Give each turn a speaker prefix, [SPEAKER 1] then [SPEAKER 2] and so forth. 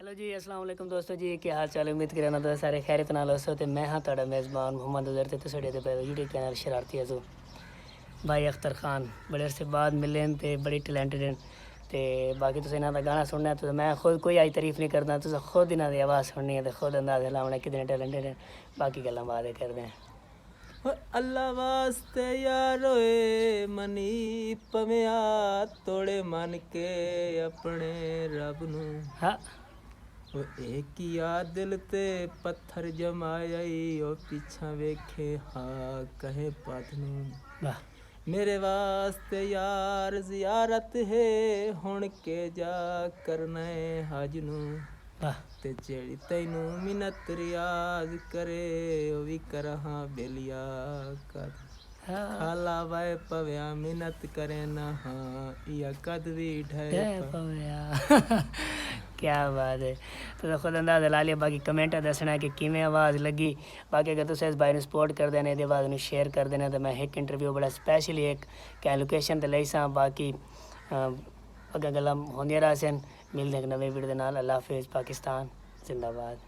[SPEAKER 1] Hello जी अस्सलाम वालेकुम दोस्तों जी क्या हाल चाल उम्मीद करना तो सारे खैरियत नाल हो ते मैं हाँ तुहाडा मेज़बान मोहम्मद उज़र ते तुसाडे ते यूट्यूब चैनल शरारती अज़ू भाई अख्तर खान बड़े अरसे बाद मिले न ते बड़ी टैलेंटेड न ते बाकी तुसें इन्हां दा गाना सुनना तो मैं खुद कोई अज तारीफ नहीं करदा तुसें खुद इन्हां दी आवाज़ सुननी है ते खुद अंदाज़ा लाना कितने टैलेंटेड न बाकी गल्लां बाद करदे हैं
[SPEAKER 2] अल्लाह वास्ते यारो ए मनी पविया तोड़े मन के अपने रब नू
[SPEAKER 1] हाँ
[SPEAKER 2] ओ एक या दिल ते पत्थर जमाया ओ पीछा वेखे हाँ कहे पत नू
[SPEAKER 1] वाह
[SPEAKER 2] मेरे वास्ते यार जियारत है हुण के जा करना है हज नू
[SPEAKER 1] वाह
[SPEAKER 2] ते जेड़ी तैनू मिन्नत रियाज करे ओ भी करहा बेलिया कर
[SPEAKER 1] हाँ
[SPEAKER 2] खाला वाए पव्या मिन्नत करे ना हाँ या कद भी ढे
[SPEAKER 1] जय पवया क्या बात है तो खुद अंदाज़ा ला लिया बाकी कमेंट दसना कि किमें आवाज़ लगी बाकी अगर तुम इस भाई ने सपोर्ट कर देने ये बाद शेयर कर देना तो मैं एक इंटरव्यू बड़ा स्पैशली एक क्या लोकेशन ते लई सा बाकी अगर गल्लां होंदियां रह सन मिलदे एक नवे वीडियो दे नाल अल्लाह हाफिज़ पाकिस्तान जिंदाबाद।